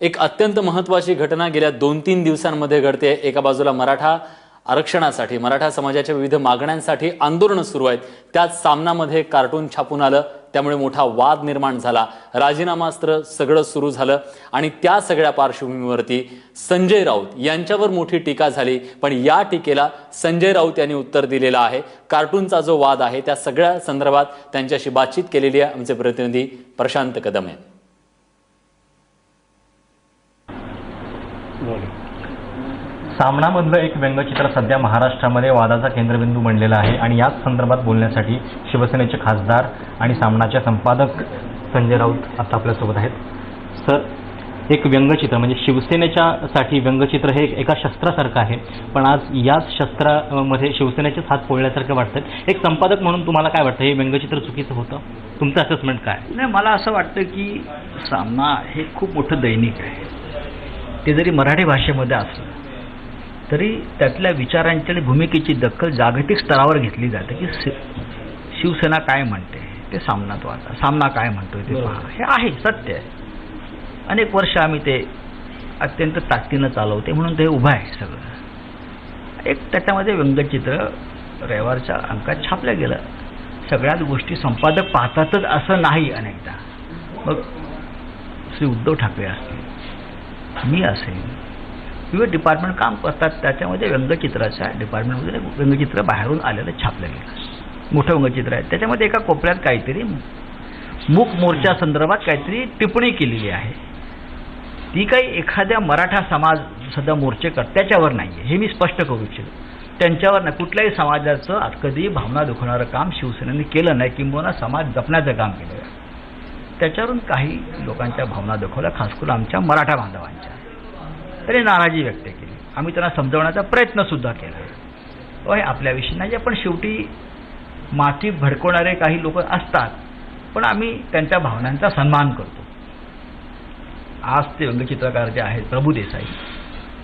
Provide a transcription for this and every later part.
एक अत्यंत महत्त्वाची घटना गेल्या 2-3 दिवसांमध्ये घडते। एका बाजूला मराठा आरक्षणासाठी, मराठा समाजाच्या विविध मागण्यांसाठी आंदोलन सुरू आहेत। त्याच सामनामध्ये कार्टून छापून आलं, त्यामुळे मोठा वाद निर्माण झाला। राजीनामास्त्र सगळं सुरू झालं आणि त्या सगळ्या पार्श्वभूमीवरती संजय राऊत यांच्यावर मोठी टीका झाली। पण या टीकेला संजय राऊत यांनी उत्तर दिलेलं आहे। कार्टूनचा जो वाद आहे त्या सगळ्या संदर्भात त्यांच्याशी बातचीत केलेली आहे आमचे प्रतिनिधी प्रशांत कदम यांनी। सामनामधलं एक व्यंगचित्र सध्या महाराष्ट्रामध्ये वादाचा केंद्रबिंदू बनलेला आहे आणि याच संदर्भात बोलण्यासाठी शिवसेनेचे खासदार आणि सामनाचे संपादक संजय राऊत आता आपल्यासोबत आहेत। सर, एक व्यंगचित्र म्हणजे शिवसेनेच्यासाठी व्यंगचित्र हे एका शस्त्रासारखं आहे, पण आज याच शस्त्रामध्ये शिवसेनेचेच हात फोडल्यासारखं वाटतं। एक संपादक म्हणून तुम्हाला काय वाटतं, हे व्यंगचित्र चुकीचं होतं? तुमचं असेसमेंट काय? नाही, मला असं वाटतं की सामना हे खूप मोठं दैनिक आहे। ते जरी मराठी भाषेमध्ये असलं तरी त्यातल्या विचारांची आणि भूमिकेची दखल जागतिक स्तरावर घेतली जाते की शिवसेना काय म्हणते ते सामनात वाचा, सामना काय म्हणतोय ते पहा। हे आहे, सत्य आहे। अनेक वर्ष आम्ही ते अत्यंत ताकदीनं चालवते म्हणून ते उभं आहे सगळं। एक त्याच्यामध्ये व्यंगचित्र रविवारच्या अंकात छापलं गेलं। सगळ्याच गोष्टी संपादक पाहतातच असं नाही। अनेकदा मग श्री उद्धव ठाकरे असतील, मी असेल, विविध डिपार्टमेंट काम करतात, त्याच्यामध्ये व्यंगचित्राच्या डिपार्टमेंटमध्ये व्यंगचित्र बाहेरून आलेलं छापलं गेलं। मोठं व्यंगचित्र आहे, त्याच्यामध्ये एका कोपऱ्यात काहीतरी मूक मोर्चा संदर्भात काहीतरी टिप्पणी केलेली आहे। ती काही एखाद्या मराठा समाज सध्या मोर्चेकर्त्याच्यावर नाही आहे, हे मी स्पष्ट करू इच्छितो। त्यांच्यावर नाही, कुठल्याही समाजाचं आज कधी भावना दुखवणारं काम शिवसेनेने केलं नाही, किंबहुना समाज जपण्याचं काम केलं आहे। त्याच्यावरून काही लोकांच्या भावना दुखवल्या, खास करून आमच्या मराठा बांधवांच्या। तरी नाराजी व्यक्त केली, आम्ही त्यांना समजवण्याचा प्रयत्नसुद्धा केला। हे आपल्याविषयी नाही, पण शेवटी माती भडकवणारे काही लोक असतात, पण आम्ही त्यांच्या भावनांचा सन्मान करतो। आज ते व्यंगचित्रकार जे आहेत प्रभू देसाई,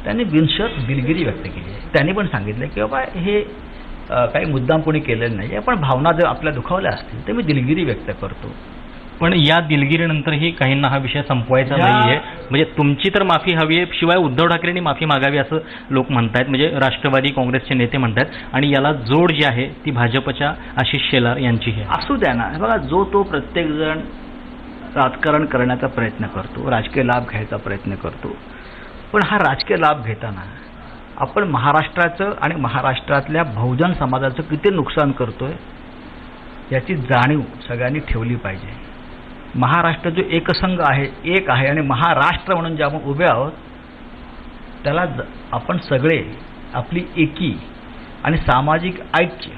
त्यांनी बिनशर्त दिलगिरी व्यक्त केली आहे। त्यांनी पण सांगितलं की बाबा हे काही मुद्दाम कोणी केलेलं नाही आहे, पण भावना जर आपल्या दुखावल्या असतील तर मी दिलगिरी व्यक्त करतो। पण या दिलगिरीनंतरही काहींना हा विषय संपवायचा नाहीये, म्हणजे तुमची तर माफी हवी आहे, शिवाय उद्धव ठाकरेंनी माफी मागावी असं लोक म्हणतायत, म्हणजे राष्ट्रवादी काँग्रेसचे नेते म्हणतात। आणि याला जोड जी आहे ती भाजपच्या आशिष शेलार यांची आहे। असू द्या ना, बघा, जो तो प्रत्येकजण राजकारण करण्याचा प्रयत्न करतो, राजकीय लाभ घ्यायचा प्रयत्न करतो, पण हा राजकीय लाभ घेताना आपण महाराष्ट्राचं आणि महाराष्ट्रातल्या बहुजन समाजाचं किती नुकसान करतोय याची जाणीव सगळ्यांनी ठेवली पाहिजे। महाराष्ट्र जो एकसंघ आहे, एक आहे, आणि महाराष्ट्र म्हणून जे आपण उभे आहोत त्याला आपण सगळे आपली एकी आणि सामाजिक ऐक्य,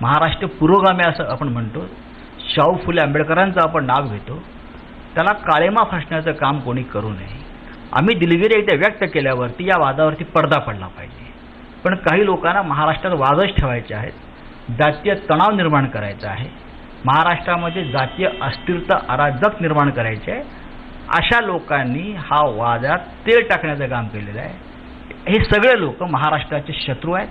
महाराष्ट्र पुरोगामी असं आपण म्हणतो, शाहू फुले आंबेडकरांचं आपण नाव घेतो, त्याला काळेमा फासण्याचं काम कोणी करू नये। आम्ही दिलगिरी एकदा व्यक्त केल्यावरती या वादावरती पडदा पडला पाहिजे, पण काही लोकांना महाराष्ट्रात वादच ठेवायचे आहेत, जातीय तणाव निर्माण करायचा आहे, महाराष्ट्रामध्ये जातीय अस्थिरता, अराजक निर्माण करायचे आहे, अशा लोकांनी हा वादात तेल टाकण्याचं काम केलेलं आहे। हे सगळे लोक महाराष्ट्राचे शत्रू आहेत,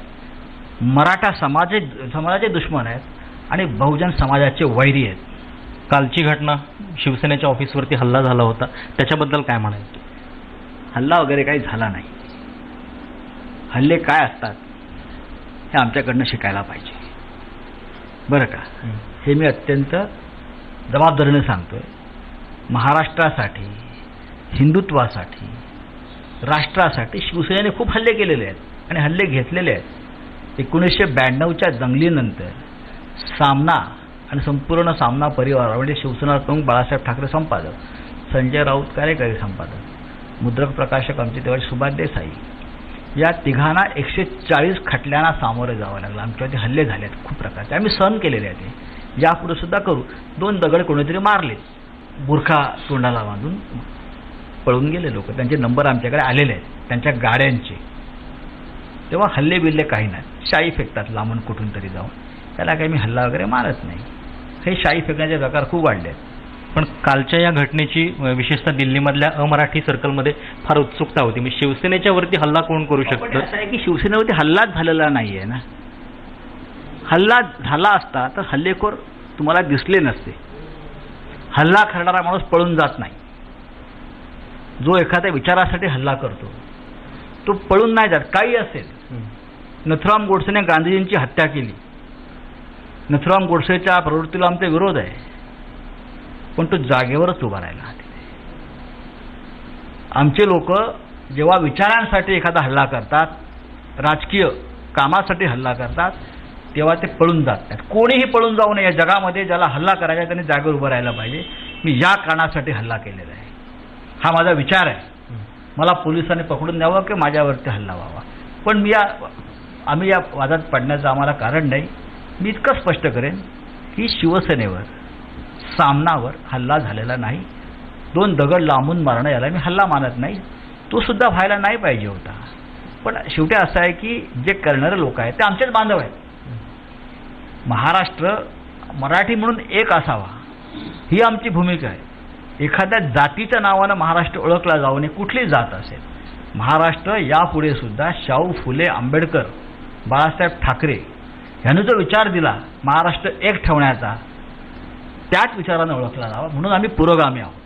मराठा समाजाचे दुश्मन आहेत आणि बहुजन समाजाचे वैरी आहेत। कालची घटना, शिवसेनेच्या ऑफिसवरती हल्ला झाला होता, त्याच्याबद्दल काय म्हणायचं? हल्ला वगैरे काही झाला नाही। हल्ले काय असतात हे आमच्याकडनं शिकायला पाहिजे, बरं का? हे मी अत्यंत जबाबदारीने सांगतोय। महाराष्ट्रासाठी, हिंदुत्वासाठी, राष्ट्रासाठी शिवसेनेने खूप हल्ले केलेले आहेत आणि हल्ले घेतलेले आहेत। 1992च्या दंगलीनंतर सामना आणि संपूर्ण सामना परिवार, म्हणजे शिवसेना प्रमुख बाळासाहेब ठाकरे संपादक, संजय राऊत कार्यकारी संपादक, मुद्रक प्रकाशक आमचे तेव्हा सुभाष देसाई, या तिघांना 140 खटल्यांना सामोरे जावं लागलं। आमच्यावरती हल्ले झाले आहेत खूप प्रकारचे, आम्ही सहन केलेले आहेत, ते यापुढे सुद्धा करू। 2 दगड कोणीतरी मारले, बुरखा तोंडाला बांधून पळून गेले लोक, त्यांचे नंबर आमच्याकडे आलेले आहेत, त्यांच्या गाड्यांचे। तेव्हा हल्ले बिल्ले काही नाही, शाई फेकतात लांबून कुठून तरी जाऊन, त्याला काही मी हल्ला वगैरे मारत नाही। हे शाई फेकण्याचे प्रकार खूप वाढले आहेत। पण कालच्या या घटनेची विशेषतः दिल्लीमधल्या अमराठी सर्कलमध्ये फार उत्सुकता होती, म्हणजे शिवसेनेच्या वरती हल्ला कोण करू शकतं? असं आहे की शिवसेनेवरती हल्लाच झालेला नाही आहे ना। हल्ला झाला असता तर हल्लेखोर तुम्हाला दिसले नसते। हल्ला करणारा माणूस पळून जात नाही, जो एखाद्या विचारासाठी हल्ला करतो तो पळून नाही जात, काही असेल. नथुराम गोडसेने गांधीजींची हत्या केली. नथुराम गोडसेच्या प्रवृत्तीला आमचा विरोध आहे, पण तो जागेवरच उभा राहिला. आमचे लोक जेव्हा विचारांसाठी एखादा हल्ला करतात, राजकीय कामासाठी हल्ला करतात, तेव्हा ते पळून जात नाहीत. कोणीही पळून जाऊ नये. या जगामध्ये ज्याला हल्ला करायचा त्याने जागेवर उभं राहायला पाहिजे. मी या कारणासाठी हल्ला केलेला आहे, हा माझा विचार आहे. मला पोलिसांनी पकडून न्यावं की माझ्यावरती हल्ला व्हावा, पण आम्ही या वादात पडण्याचं आम्हाला कारण नाही. मी इतकं स्पष्ट करेन की शिवसेनेवर, सामनावर हल्ला झालेला नाही. 2 दगड लांबून मारणं याला मी हल्ला मानत नाही. तो सुद्धा व्हायला नाही पाहिजे होता. पण शेवटी असं आहे की जे करणारे लोक आहेत ते आमचेच बांधव आहेत. महाराष्ट्र मराठी म्हणून एक असावा ही आमची भूमिका आहे. एखाद्या जातीच्या नावानं महाराष्ट्र ओळखला जाऊ नये, कुठली जात असेल. महाराष्ट्र यापुढे सुद्धा शाहू फुले, आंबेडकर, बाळासाहेब ठाकरे ह्यानं जो विचार दिला महाराष्ट्र एक ठेवण्याचा, त्याच विचारानं ओळखला जावा, म्हणून आम्ही पुरोगामी आहोत.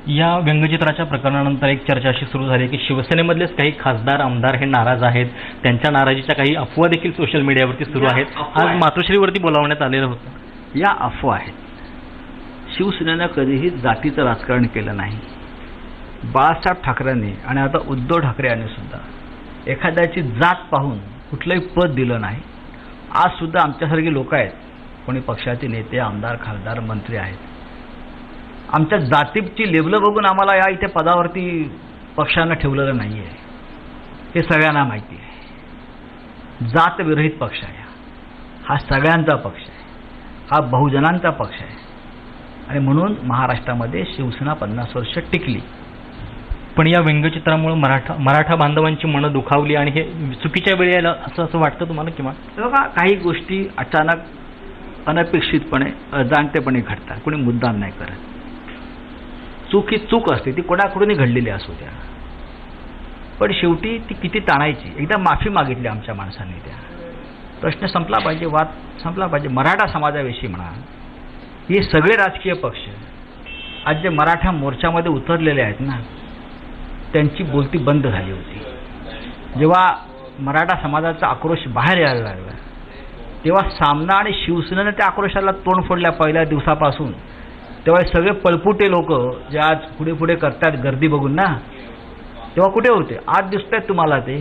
या व्यंगचित्राच्या प्रकरणानंतर एक चर्चा अशी सुरू झाली की शिवसेनेमधलेच काही खासदार, आमदार हे नाराज आहेत. त्यांच्या नाराजीच्या काही अफवा देखील सोशल मीडियावरती सुरू आहेत. आज मातोश्रीवरती बोलावण्यात आलेलं होतं. या अफवा आहेत. शिवसेनेनं कधीही जातीचं राजकारण केलं नाही. बाळासाहेब ठाकरेंनी आणि आता उद्धव ठाकरे यांनी सुद्धा एखाद्याची जात पाहून कुठलंही पद दिलं नाही. आज सुद्धा आमच्यासारखी लोक आहेत, कोणी पक्षाचे नेते, आमदार, खासदार, मंत्री आहेत. आमच्या जातीची लेबलं बघून आम्हाला या इथे पदावरती पक्षानं ठेवलेलं नाही आहे, हे सगळ्यांना माहिती आहे. जातविरहित पक्ष आहे हा, सगळ्यांचा पक्ष आहे, हा बहुजनांचा पक्ष आहे. आणि म्हणून महाराष्ट्रामध्ये शिवसेना 50 वर्ष टिकली. पण या व्यंगचित्रामुळे मराठा बांधवांची मनं दुखावली आणि हे चुकीच्या वेळी आलं असं वाटतं तुम्हाला? किंवा बघा, काही गोष्टी अचानक, अनपेक्षितपणे, अजाणतेपणे घडतात. कोणी मुद्दाम नाही करत. चूक ही चूक असते, ती कोणाकडूनही घडलेली असू द्या. पण शेवटी ती किती ताणायची. एकदा माफी मागितली आमच्या माणसांनी, त्या प्रश्न संपला पाहिजे, वाद संपला पाहिजे. मराठा समाजाविषयी म्हणा, हे सगळे राजकीय पक्ष आज जे मराठा मोर्चामध्ये उतरलेले आहेत ना, त्यांची बोलती बंद झाली होती. जेव्हा मराठा समाजाचा आक्रोश बाहेर यायला लागला, तेव्हा सामना आणि शिवसेनेनं त्या आक्रोशाला तोंड फोडल्या पहिल्या दिवसापासून. तेव्हा सगळे पळपुटे लोक जे आज पुढे पुढे करतात गर्दी बघून ना, तेव्हा कुठे होते? आज दिसत आहेत तुम्हाला ते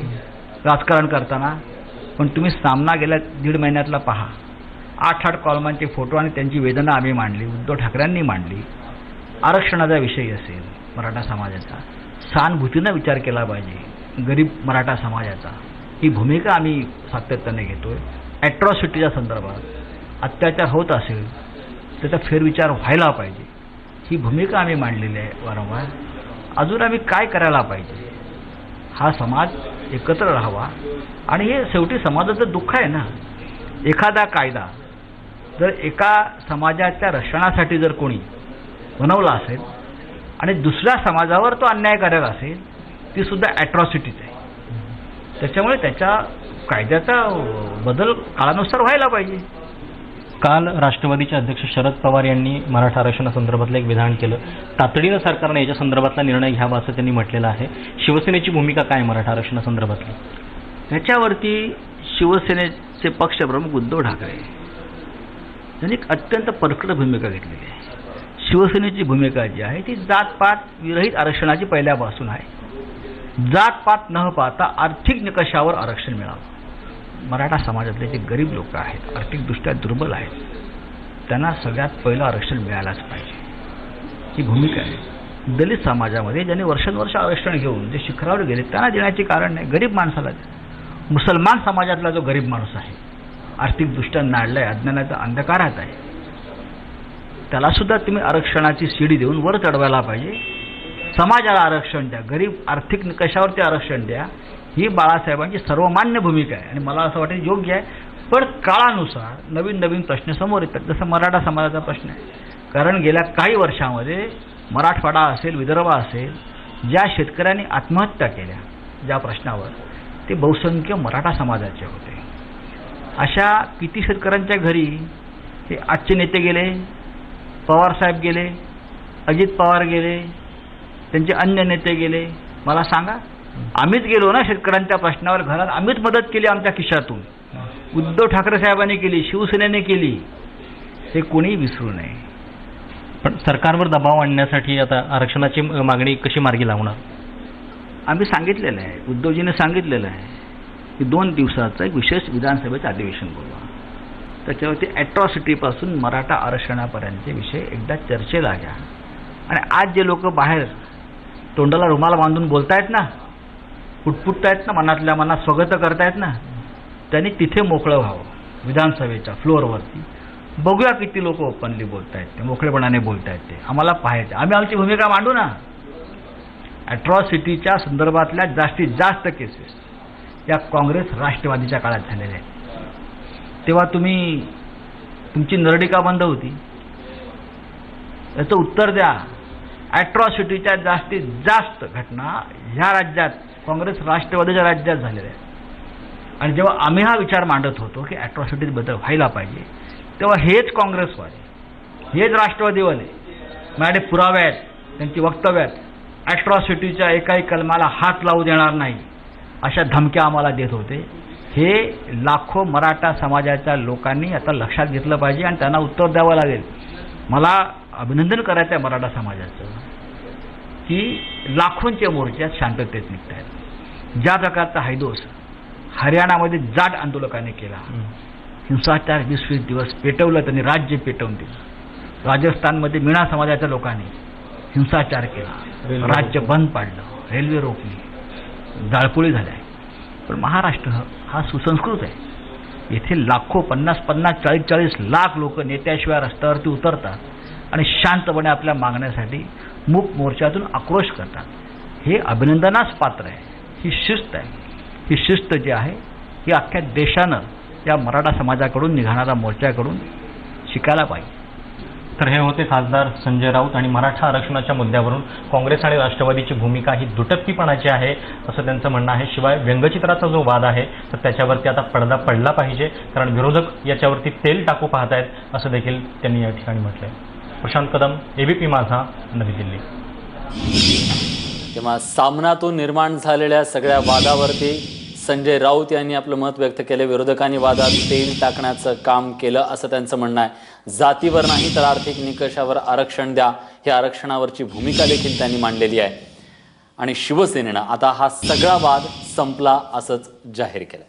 राजकारण करताना. पण तुम्ही सामना गेल्या 1.5 महिन्यातला पहा. 8 कॉलमांचे फोटो आणि त्यांची वेदना आम्ही मांडली, उद्धव ठाकरेंनी मांडली. आरक्षणाचा विषय असेल, मराठा समाजाचा सहानुभूतीनं विचार केला पाहिजे, गरीब मराठा समाजाचा, ही भूमिका आम्ही सातत्याने घेतोय. ॲट्रॉसिटीच्या संदर्भात अत्याचार होत असेल त्याचा फेरविचार व्हायला पाहिजे, ही भूमिका आम्ही मांडलेली आहे वारंवार. अजून आम्ही काय करायला पाहिजे? हा समाज एकत्र राहावा. आणि हे शेवटी समाजाचं दुःख आहे ना. एखादा कायदा जर एका समाजाच्या रक्षणासाठी जर कोणी बनवला असेल आणि दुसऱ्या समाजावर तो अन्याय करत असेल, ती सुद्धा ॲट्रॉसिटीच आहे. त्याच्यामुळे त्याच्या कायद्याचा बदल काळानुसार व्हायला पाहिजे. काल राष्ट्रवादीचे अध्यक्ष शरद पवार यांनी मराठा आरक्षणासंदर्भातलं एक विधान केलं. तातडीनं सरकारने याच्या संदर्भातला निर्णय घ्यावा असं त्यांनी म्हटलेलं आहे. शिवसेनेची भूमिका काय मराठा आरक्षणासंदर्भातली? याच्यावरती शिवसेनेचे पक्षप्रमुख उद्धव ठाकरे यांनी एक अत्यंत परखड भूमिका घेतलेली आहे. शिवसेनेची भूमिका जी आहे ती जातपात विरहित आरक्षणाची पहिल्यापासून आहे. जातपात न पाहता आर्थिक निकषावर आरक्षण मिळावं. मराठा समाजातले जे गरीब लोक आहेत, आर्थिकदृष्ट्या दुर्बल आहेत, त्यांना सगळ्यात पहिलं आरक्षण मिळायलाच पाहिजे, ही भूमिका आहे. दलित समाजामध्ये ज्यांनी वर्षानुवर्ष आरक्षण घेऊन जे शिखरावर गेले त्यांना देण्याचे कारण नाही, गरीब माणसाला. मुसलमान समाजातला जो गरीब माणूस आहे, आर्थिकदृष्ट्या नाडला आहे, अज्ञानाच्या अंधकारात आहे, त्याला सुद्धा तुम्ही आरक्षणाची शिडी देऊन वर चढवायला पाहिजे. समाजाला आरक्षण द्या, गरीब आर्थिक निकषावरती आरक्षण द्या, ही बाळासाहेबांची सर्वमान्य भूमिका आहे आणि मला असं वाटतं योग्य आहे. पण काळानुसार नवीन नवीन प्रश्न समोर येतात, जसं मराठा समाजाचा प्रश्न आहे. कारण गेल्या काही वर्षामध्ये मराठवाडा असेल, विदर्भ असेल, ज्या शेतकऱ्यांनी आत्महत्या केल्या ज्या प्रश्नावर, ते बहुसंख्य मराठा समाजाचे होते. अशा किती शेतकऱ्यांच्या घरी हे आजचे नेते गेले, पवारसाहेब गेले, अजित पवार गेले, त्यांचे अन्य नेते गेले. मला सांगा, आम्हीच गेलो ना शेतकऱ्यांच्या प्रश्नावर घरात, आम्हीच मदत केली आमच्या खिशातून. उद्धव ठाकरे साहेबांनी केली, शिवसेनेने केली, हे कोणी विसरू नये. पण सरकारवर दबाव आणण्यासाठी आता आरक्षणाची मागणी कशी मार्गी लावणार? आम्ही सांगितलेलं आहे, उद्धवजीने सांगितलेलं आहे की 2 दिवसाचं एक विशेष विधानसभेचं अधिवेशन बोलवा. त्याच्यावरती ॲट्रॉसिटीपासून मराठा आरक्षणापर्यंतचे विषय एकदा चर्चेला घ्या. आणि आज जे लोक बाहेर तोंडाला रुमाल बांधून बोलतायत ना, पुटपुटतायत ना, मनातल्या मनात स्वगत करतायत ना, त्यांनी तिथे मोकळं व्हावं. विधानसभेच्या फ्लोअरवरती बघूया किती लोक ओपनली बोलतायत, ते मोकळेपणाने बोलतायत, ते आम्हाला पाहायचं. आम्ही आमची भूमिका मांडू ना. ॲट्रॉसिटीच्या संदर्भातल्या जास्तीत जास्त केसेस या काँग्रेस राष्ट्रवादीच्या काळात झालेल्या आहेत. तेव्हा तुमची नरडी का बंद होती? याचं उत्तर द्या. ॲट्रॉसिटीच्या जास्तीत जास्त घटना ह्या राज्यात, काँग्रेस राष्ट्रवादीच्या राज्यात झालेल्या आहेत. आणि जेव्हा आम्ही हा विचार मांडत होतो की ॲट्रॉसिटीबद्दल व्हायला पाहिजे, तेव्हा हेच काँग्रेसवाले, हेच राष्ट्रवादीवाले माझ्याकडे पुरावे आहेत, त्यांची वक्तव्य आहेत, ॲट्रॉसिटीच्या एकाही कलमाला हात लावू देणार नाही अशा धमक्या आम्हाला देत होते. हे लाखो मराठा समाजाच्या लोकांनी आता लक्षात घेतलं पाहिजे आणि त्यांना उत्तर द्यावं लागेल. मला अभिनंदन करायचं आहे मराठा समाजाचं की लाखोंच्या मोर्चात शांततेत निघत आहेत. ज्या प्रकारचा हैदोस हरियाणामध्ये जाट आंदोलकांनी केला, हिंसाचार 20-20 दिवस पेटवलं, त्यांनी राज्य पेटवून दिलं. राजस्थानमध्ये मीणा समाजाच्या लोकांनी हिंसाचार केला, राज्य बंद पाडलं, रेल्वे रोखली, जाळपोळी झाल्या. पण महाराष्ट्र हा सुसंस्कृत आहे. येथे लाखो 50-40 लाख लोक नेत्याशिवाय रस्त्यावरती उतरतात आणि शांतपणे आपल्या मागण्यासाठी मूक मोर्चातून आक्रोश करतात. हे अभिनंदनास पात्र आहे. ही शिस्त आहे. ही शिस्त जी आहे ही अख्ख्या देशानं या मराठा समाजाकडून निघाणाऱ्या मोर्चाकडून शिकायला पाहिजे. तर हे होते खासदार संजय राऊत. आणि मराठा आरक्षणाच्या मुद्द्यावरून काँग्रेस आणि राष्ट्रवादीची भूमिका ही दुटप्पीपणाची आहे असं त्यांचं म्हणणं आहे. शिवाय व्यंगचित्राचा जो वाद आहे तर त्याच्यावरती आता पडदा पडला पाहिजे, कारण विरोधक याच्यावरती तेल टाकू पाहतायत असं देखील त्यांनी या ठिकाणी म्हटलंय. प्रशांत कदम, ABP माझा, नवी दिल्ली. तेव्हा सामनातून निर्माण झालेल्या सगळ्या वादावरती संजय राऊत यांनी आपलं मत व्यक्त केलं. विरोधकांनी वादात तेल टाकण्याचं काम केलं असं त्यांचं म्हणणं आहे. जातीवर नाही तर आर्थिक निकषावर आरक्षण द्या, हे आरक्षणावरची भूमिका देखील त्यांनी मांडलेली आहे. आणि शिवसेनेनं आता हा सगळा वाद संपला असंच जाहीर केलं.